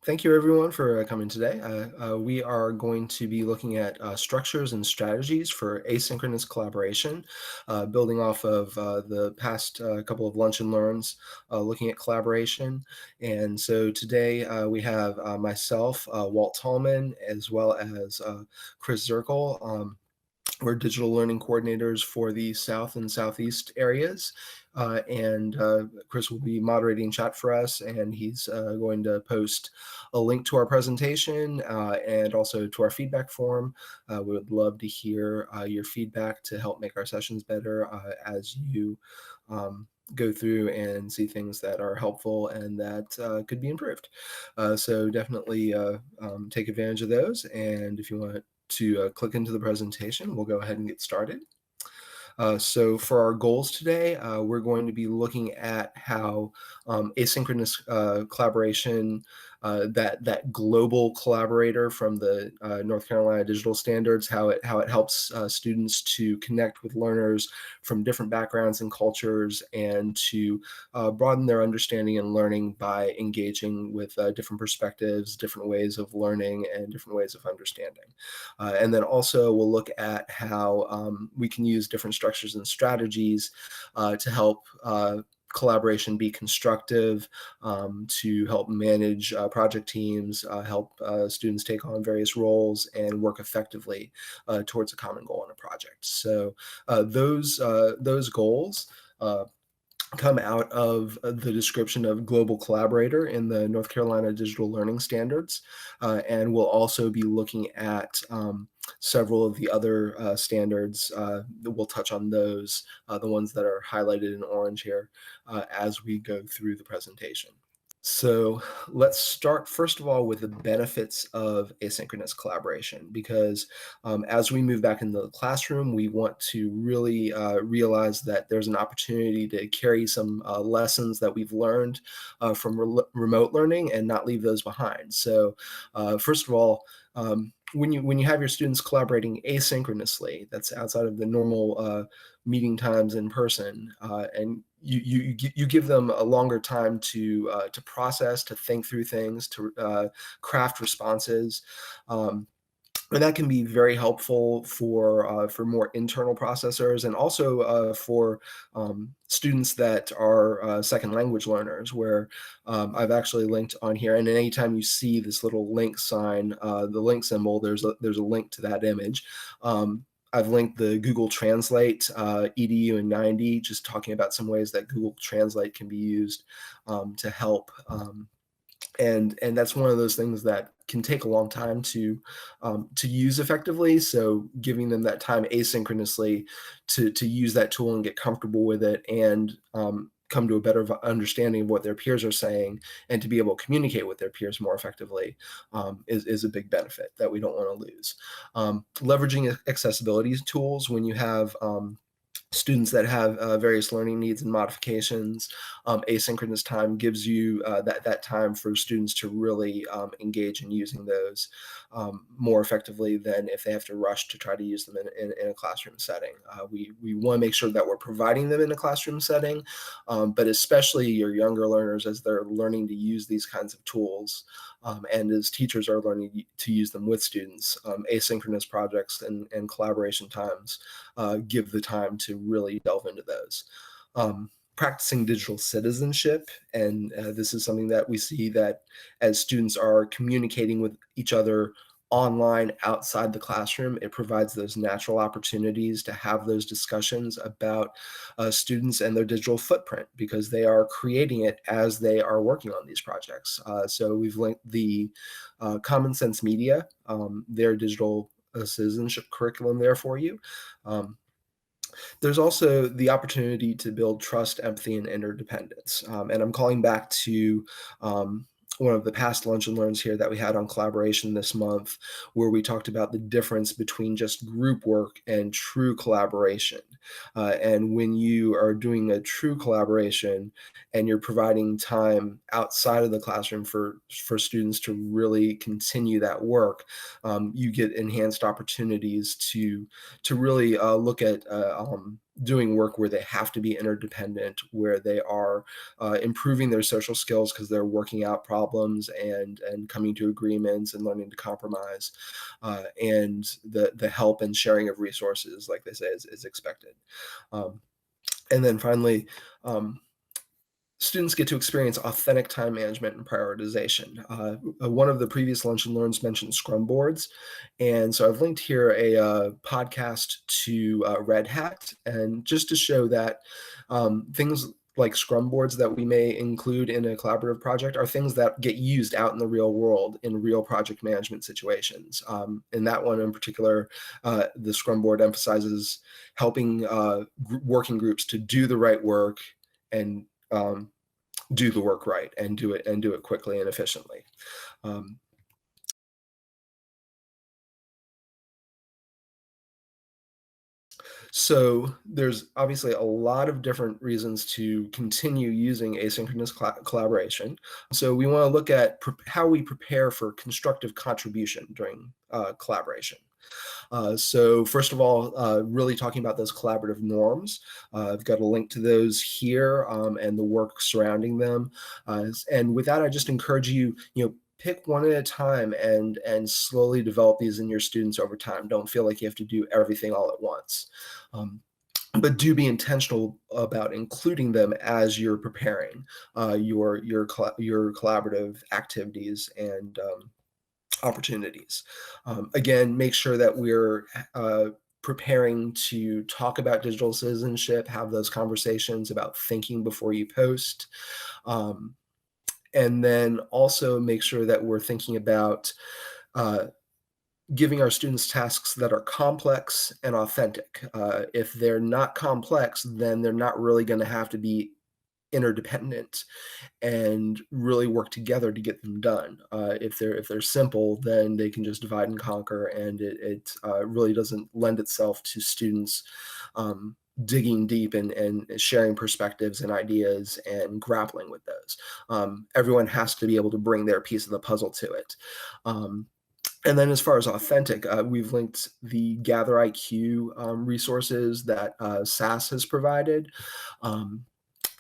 Thank you everyone for coming today. We are going to be looking at structures and strategies for asynchronous collaboration, building off of the past couple of lunch and learns, looking at collaboration. And so today we have myself, Walt Tallman, as well as Chris Zirkle. We're digital learning coordinators for the South and Southeast areas. And Chris will be moderating chat for us, and he's going to post a link to our presentation and also to our feedback form. We would love to hear your feedback to help make our sessions better as you go through and see things that are helpful and that could be improved. So definitely take advantage of those. And if you want to click into the presentation, we'll go ahead and get started. So for our goals today, we're going to be looking at how asynchronous collaboration, that global collaborator from the North Carolina Digital Standards, how it helps students to connect with learners from different backgrounds and cultures, and to broaden their understanding and learning by engaging with different perspectives, different ways of learning, and different ways of understanding. And then also we'll look at how we can use different structures and strategies to help collaboration be constructive, to help manage project teams, help students take on various roles and work effectively towards a common goal in a project. So those goals come out of the description of global collaborator in the North Carolina Digital Learning Standards. And we'll also be looking at several of the other standards. We'll touch on those, the ones that are highlighted in orange here, as we go through the presentation. So let's start first of all with the benefits of asynchronous collaboration, because as we move back into the classroom, we want to really realize that there's an opportunity to carry some lessons that we've learned from remote learning and not leave those behind. So first of all, when you have your students collaborating asynchronously, that's outside of the normal meeting times in person, and you give them a longer time to process, to think through things, to craft responses. And that can be very helpful for more internal processors, and also for students that are second language learners, where I've actually linked on here. And anytime you see this little link sign, the link symbol, there's a link to that image. I've linked the Google Translate EDU and 90, just talking about some ways that Google Translate can be used to help. And that's one of those things that can take a long time to use effectively. So giving them that time asynchronously to use that tool and get comfortable with it, and come to a better understanding of what their peers are saying, and to be able to communicate with their peers more effectively is a big benefit that we don't want to lose. Leveraging accessibility tools when you have students that have various learning needs and modifications. Asynchronous time gives you that time for students to really engage in using those more effectively than if they have to rush to try to use them in a classroom setting. We want to make sure that we're providing them in a classroom setting, but especially your younger learners, as they're learning to use these kinds of tools, and as teachers are learning to use them with students, asynchronous projects and collaboration times give the time to really delve into those. Practicing digital citizenship, and this is something that we see that as students are communicating with each other online outside the classroom, it provides those natural opportunities to have those discussions about students and their digital footprint, because they are creating it as they are working on these projects. So we've linked the Common Sense Media, their digital citizenship curriculum there for you. There's also the opportunity to build trust, empathy, and interdependence. And I'm calling back to one of the past lunch and learns here that we had on collaboration this month, where we talked about the difference between just group work and true collaboration. And when you are doing a true collaboration and you're providing time outside of the classroom for students to really continue that work, you get enhanced opportunities to really look at doing work where they have to be interdependent, where they are improving their social skills because they're working out problems and coming to agreements and learning to compromise, and the help and sharing of resources, like they say, is expected. Um, and then finally, students get to experience authentic time management and prioritization. One of the previous lunch and learns mentioned Scrum boards. And so I've linked here a podcast to Red Hat, and just to show that things like Scrum boards that we may include in a collaborative project are things that get used out in the real world in real project management situations. In that one in particular, the Scrum board emphasizes helping working groups to do the right work and do the work right and do it quickly and efficiently. Um, so there's obviously a lot of different reasons to continue using asynchronous collaboration. So we want to look at how we prepare for constructive contribution during collaboration. So first of all, really talking about those collaborative norms. I've got a link to those here, and the work surrounding them. And with that, I just encourage you, pick one at a time and slowly develop these in your students over time. Don't feel like you have to do everything all at once. Um, but do be intentional about including them as you're preparing your collaborative activities and opportunities. Again, make sure that we're preparing to talk about digital citizenship, have those conversations about thinking before you post. Um, and then also make sure that we're thinking about uh, giving our students tasks that are complex and authentic. If they're not complex, then they're not really going to have to be interdependent and really work together to get them done. If they're simple, then they can just divide and conquer, and it really doesn't lend itself to students digging deep and sharing perspectives and ideas and grappling with those. Everyone has to be able to bring their piece of the puzzle to it. And then as far as authentic, we've linked the Gather IQ resources that SAS has provided.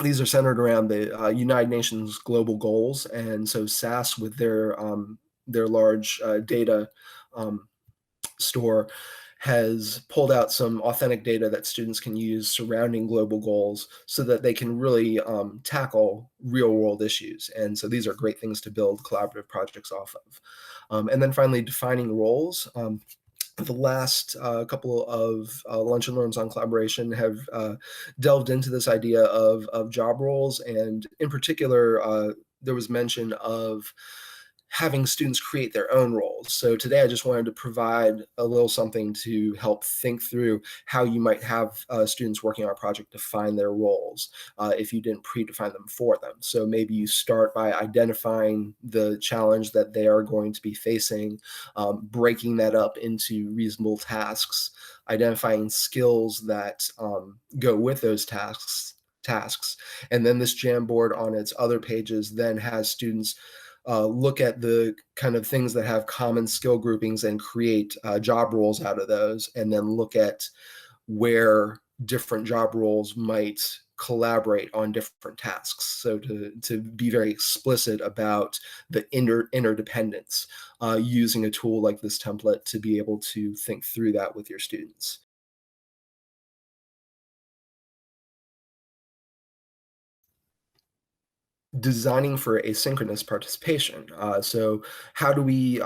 These are centered around the United Nations global goals, and so SAS, with their large data store, has pulled out some authentic data that students can use surrounding global goals so that they can really tackle real world issues. And so these are great things to build collaborative projects off of. And then finally, defining roles. The last couple of lunch and learns on collaboration have delved into this idea of job roles, and in particular, there was mention of having students create their own roles. So today I just wanted to provide a little something to help think through how you might have students working on a project define their roles if you didn't predefine them for them. So maybe you start by identifying the challenge that they are going to be facing, breaking that up into reasonable tasks, identifying skills that go with those tasks. And then this Jamboard on its other pages then has students look at the kind of things that have common skill groupings and create job roles out of those, and then look at where different job roles might collaborate on different tasks. So to be very explicit about the interdependence, using a tool like this template to be able to think through that with your students. Designing for asynchronous participation. So how do we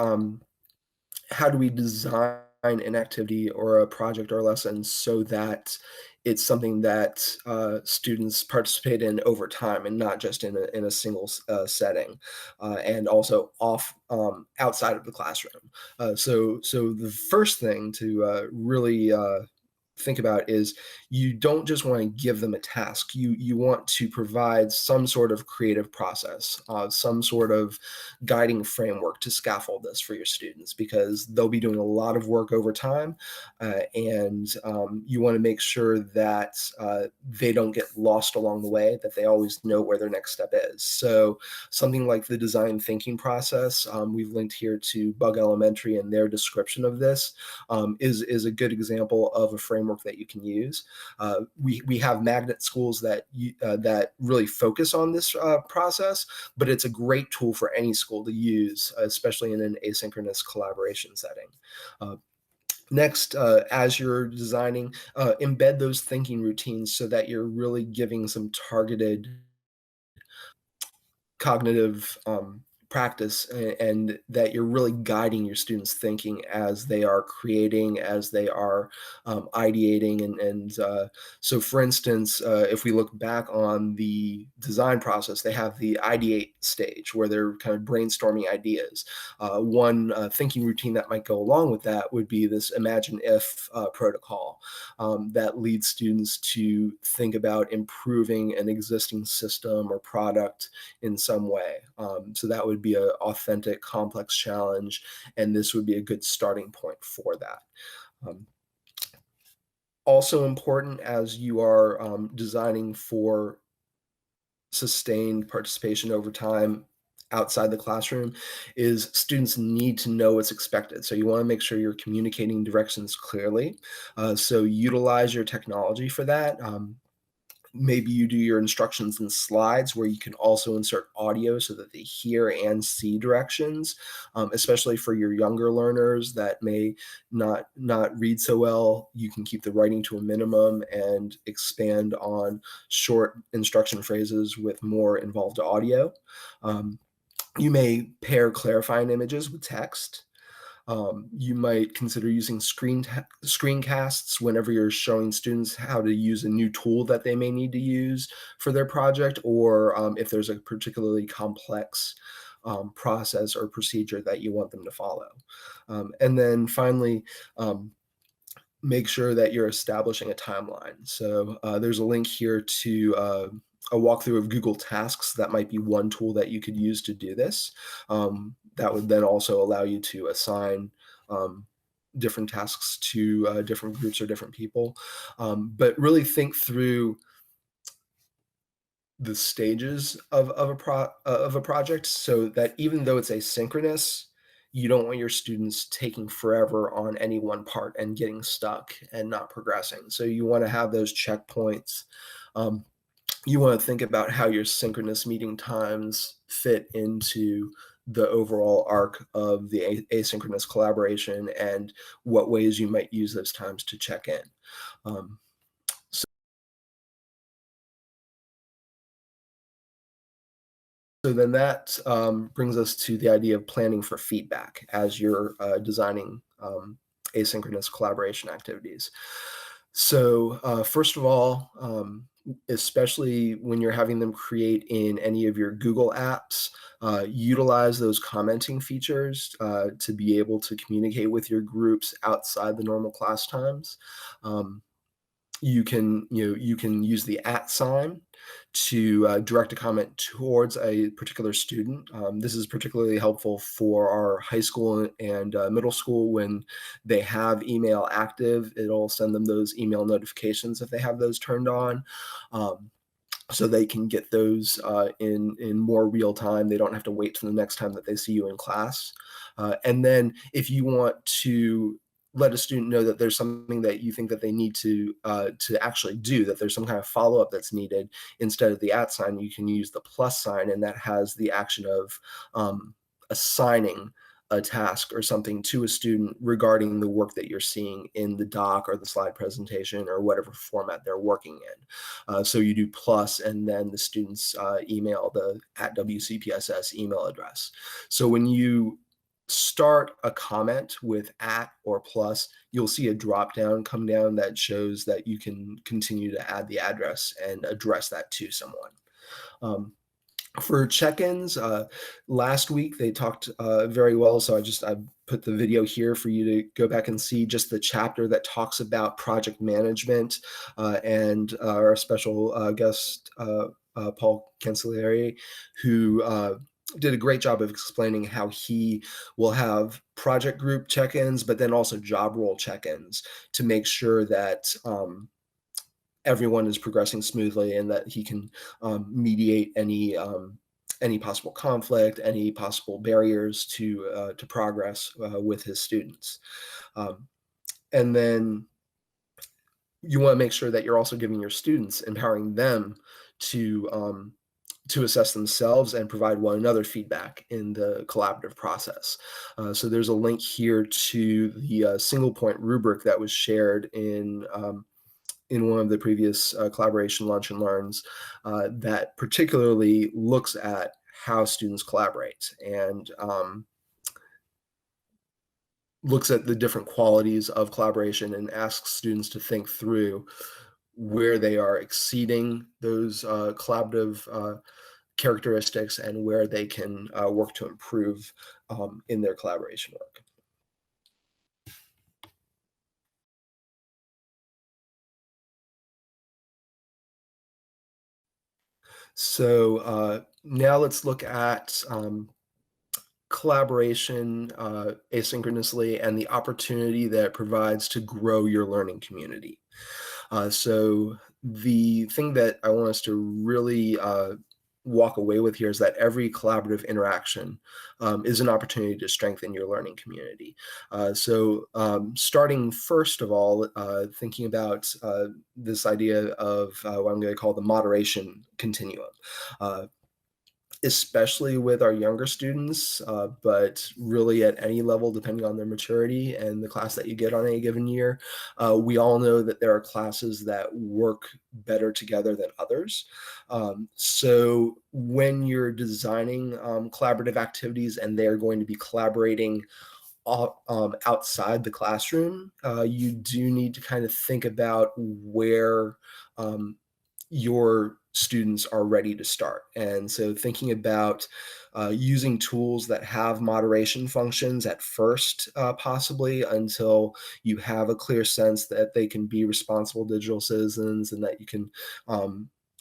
design an activity or a project or lesson so that it's something that students participate in over time and not just in a single setting, and also outside of the classroom. So the first thing to really think about is you don't just want to give them a task. You want to provide some sort of creative process, some sort of guiding framework to scaffold this for your students, because they'll be doing a lot of work over time, and you want to make sure that they don't get lost along the way, that they always know where their next step is. So something like the design thinking process, we've linked here to Bug Elementary and their description of this, is a good example of a framework framework that you can use. We have magnet schools that really focus on this process, but it's a great tool for any school to use, especially in an asynchronous collaboration setting. Uh, Next, as you're designing, embed those thinking routines so that you're really giving some targeted cognitive practice, and that you're really guiding your students' thinking as they are creating, as they are ideating. And so, for instance, if we look back on the design process, they have the ideate stage where they're kind of brainstorming ideas. One thinking routine that might go along with that would be this imagine if protocol that leads students to think about improving an existing system or product in some way. So that would be an authentic, complex challenge, and this would be a good starting point for that. Um, Also important as you are designing for sustained participation over time outside the classroom is students need to know what's expected. So you want to make sure you're communicating directions clearly. So utilize your technology for that. Maybe you do your instructions in slides where you can also insert audio so that they hear and see directions, especially for your younger learners that may not read so well. You can keep the writing to a minimum and expand on short instruction phrases with more involved audio. Um, you may pair clarifying images with text. You might consider using screencasts whenever you're showing students how to use a new tool that they may need to use for their project, or if there's a particularly complex process or procedure that you want them to follow. And then finally, make sure that you're establishing a timeline. So there's a link here to a walkthrough of Google Tasks. That might be one tool that you could use to do this. That would then also allow you to assign different tasks to different groups or different people. But really think through the stages of a project so that even though it's asynchronous, you don't want your students taking forever on any one part and getting stuck and not progressing. So you want to have those checkpoints. Um, you want to think about how your synchronous meeting times fit into the overall arc of the asynchronous collaboration and what ways you might use those times to check in. Um, So then that brings us to the idea of planning for feedback as you're designing asynchronous collaboration activities. So first of all, especially when you're having them create in any of your Google apps, utilize those commenting features to be able to communicate with your groups outside the normal class times. Um, you can use the at sign to direct a comment towards a particular student. This is particularly helpful for our high school and middle school when they have email active. It'll send them those email notifications if they have those turned on. Um, so they can get those in more real time. They don't have to wait till the next time that they see you in class. And then if you want to let a student know that there's something that you think that they need to actually do, that there's some kind of follow-up that's needed, instead of the at sign, you can use the plus sign, and that has the action of assigning a task or something to a student regarding the work that you're seeing in the doc or the slide presentation or whatever format they're working in. So you do plus and then the student's email, the at WCPSS email address. So when you start a comment with at or plus, you'll see a drop down come down that shows that you can continue to add the address and address that to someone. Um, for check-ins, last week they talked very well, so I put the video here for you to go back and see just the chapter that talks about project management, and our special guest, Paul Cancellieri, who did a great job of explaining how he will have project group check-ins, but then also job role check-ins to make sure that everyone is progressing smoothly and that he can mediate any possible conflict, any possible barriers to progress with his students. Um, and then you want to make sure that you're also giving your students, empowering them to assess themselves and provide one another feedback in the collaborative process. So there's a link here to the single point rubric that was shared in one of the previous collaboration lunch and learns that particularly looks at how students collaborate and looks at the different qualities of collaboration and asks students to think through where they are exceeding those collaborative characteristics and where they can work to improve in their collaboration work. So now let's look at collaboration asynchronously and the opportunity that it provides to grow your learning community. So the thing that I want us to really walk away with here is that every collaborative interaction is an opportunity to strengthen your learning community. So starting first of all, thinking about this idea of what I'm going to call the moderation continuum. Uh, Especially with our younger students, but really at any level, depending on their maturity and the class that you get on any given year. We all know that there are classes that work better together than others. So when you're designing collaborative activities and they're going to be collaborating outside the classroom, you do need to kind of think about where um, your students are ready to start. And so thinking about using tools that have moderation functions at first, possibly until you have a clear sense that they can be responsible digital citizens and that you can,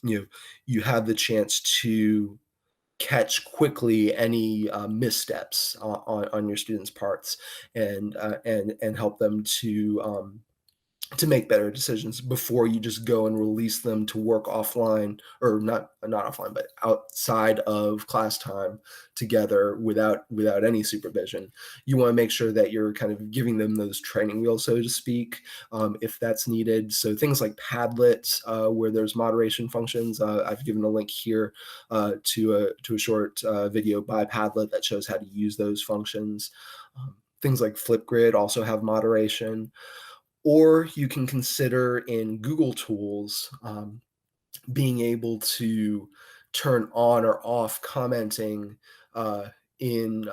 you know, you have the chance to catch quickly any missteps on your students' parts and help them to make better decisions before you just go and release them to work offline or not offline but outside of class time together without any supervision. You want to make sure that you're kind of giving them those training wheels, so to speak, if that's needed. So things like Padlet, where there's moderation functions. I've given a link here to a short video by Padlet that shows how to use those functions. Things like Flipgrid also have moderation. Or you can consider in Google Tools being able to turn on or off commenting uh, in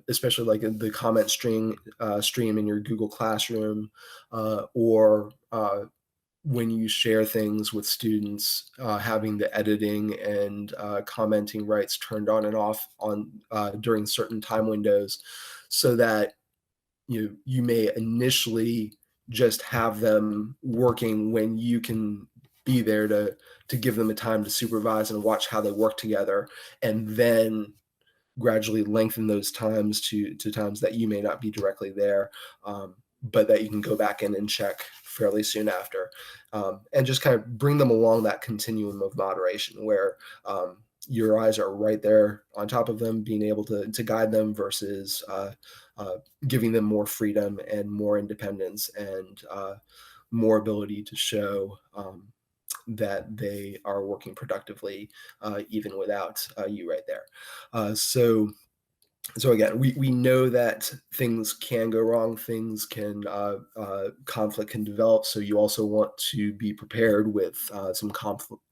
especially like in the comment stream in your Google Classroom, or when you share things with students, having the editing and commenting rights turned on and off on during certain time windows, so that you may initially just have them working when you can be there to give them a time to supervise and watch how they work together, and then gradually lengthen those times to times that you may not be directly there, but that you can go back in and check fairly soon after, and just kind of bring them along that continuum of moderation where your eyes are right there on top of them, being able to guide them versus uh, giving them more freedom and more independence and more ability to show that they are working productively even without you right there. So again, we know that things can go wrong, things can conflict can develop. So you also want to be prepared with some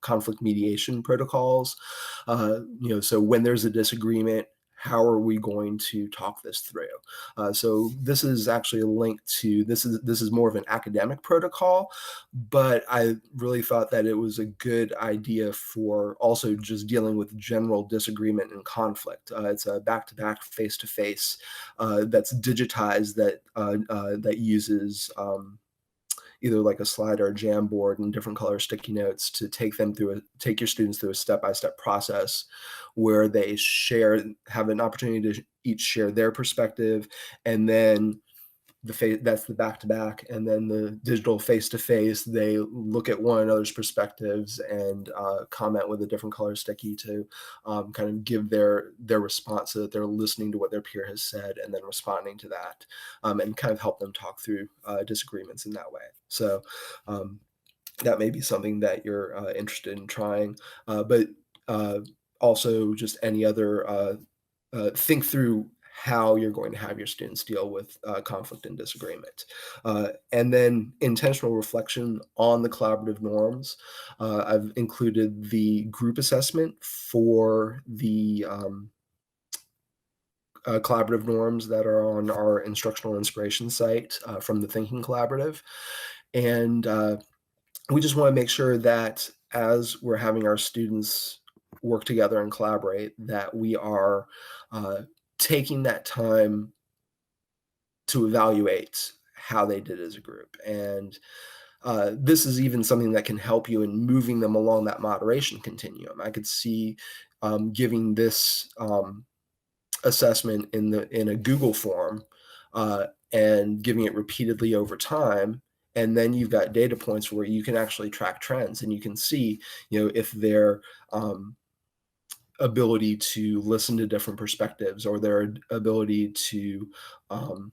conflict mediation protocols. So when there's a disagreement, how are we going to talk this through? So this is actually a link to this is more of an academic protocol, but I really thought that it was a good idea for also just dealing with general disagreement and conflict. It's a back-to-back, face-to-face that's digitized that uses either like a slide or a Jamboard and different color sticky notes to take your students through a step-by-step process where they have an opportunity to each share their perspective, and then that's the back to back, and then the digital face to face. They look at one another's perspectives and comment with a different color sticky to kind of give their response, so that they're listening to what their peer has said and then responding to that, and kind of help them talk through disagreements in that way. So. that may be something that you're interested in trying. But uh, also just any other think through how you're going to have your students deal with conflict and disagreement. And then intentional reflection on the collaborative norms. I've included the group assessment for the collaborative norms that are on our instructional inspiration site from the Thinking Collaborative. And we just want to make sure that as we're having our students work together and collaborate, that we are uh, taking that time to evaluate how they did as a group. And this is even something that can help you in moving them along that moderation continuum. I could see giving this assessment in a Google form and giving it repeatedly over time. And then you've got data points where you can actually track trends and you can see, if their ability to listen to different perspectives or their ability to um,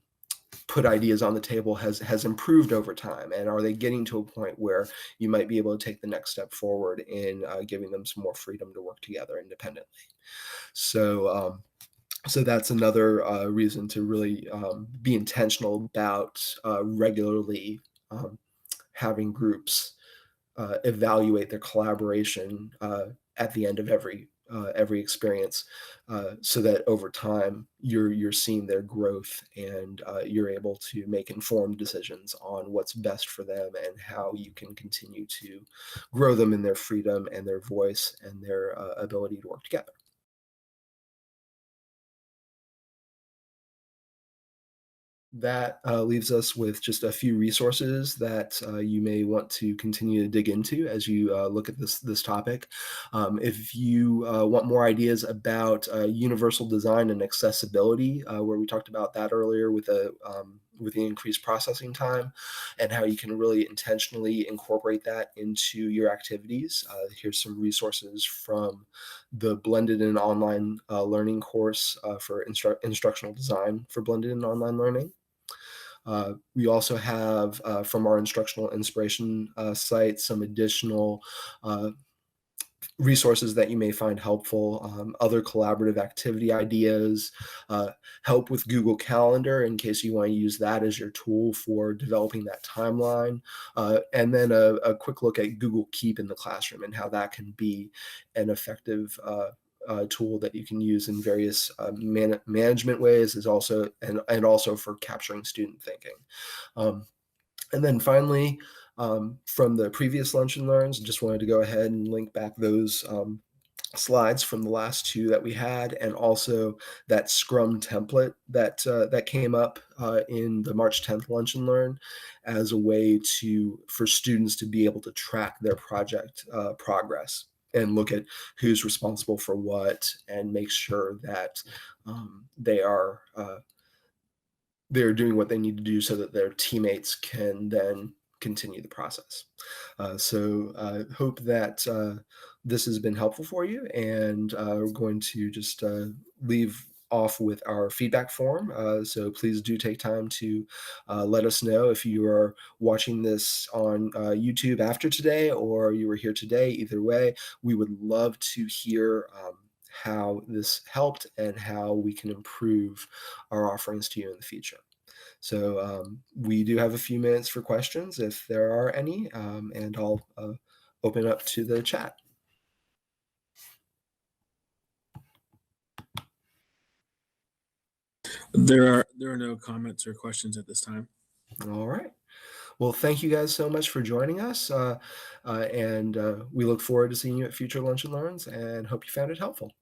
put ideas on the table has improved over time, and are they getting to a point where you might be able to take the next step forward in giving them some more freedom to work together independently. So that's another reason to really be intentional about regularly um, having groups evaluate their collaboration at the end of every experience, so that over time you're seeing their growth, and you're able to make informed decisions on what's best for them and how you can continue to grow them in their freedom and their voice and their ability to work together. That leaves us with just a few resources that you may want to continue to dig into as you look at this topic. If you want more ideas about universal design and accessibility, where we talked about that earlier with the increased processing time and how you can really intentionally incorporate that into your activities, here's some resources from the blended and online learning course for instructional design for blended and online learning. We also have from our instructional inspiration site some additional uh, resources that you may find helpful, other collaborative activity ideas, uh, help with Google Calendar in case you want to use that as your tool for developing that timeline, and then a quick look at Google Keep in the classroom and how that can be an effective tool that you can use in various management ways, is also and also for capturing student thinking. Um, and then finally, from the previous Lunch and Learns, just wanted to go ahead and link back those slides from the last two that we had, and also that Scrum template that came up in the March 10th Lunch and Learn, as a way for students to be able to track their project progress and look at who's responsible for what, and make sure that they are they're doing what they need to do so that their teammates can then continue the process. Hope that this has been helpful for you, and we're going to just leave off with our feedback form. So please do take time to let us know if you are watching this on YouTube after today, or you were here today. Either way, we would love to hear how this helped and how we can improve our offerings to you in the future. So we do have a few minutes for questions if there are any, and I'll open up to the chat. There are no comments or questions at this time. All right. Well, thank you guys so much for joining us, and we look forward to seeing you at future Lunch and Learns, and hope you found it helpful.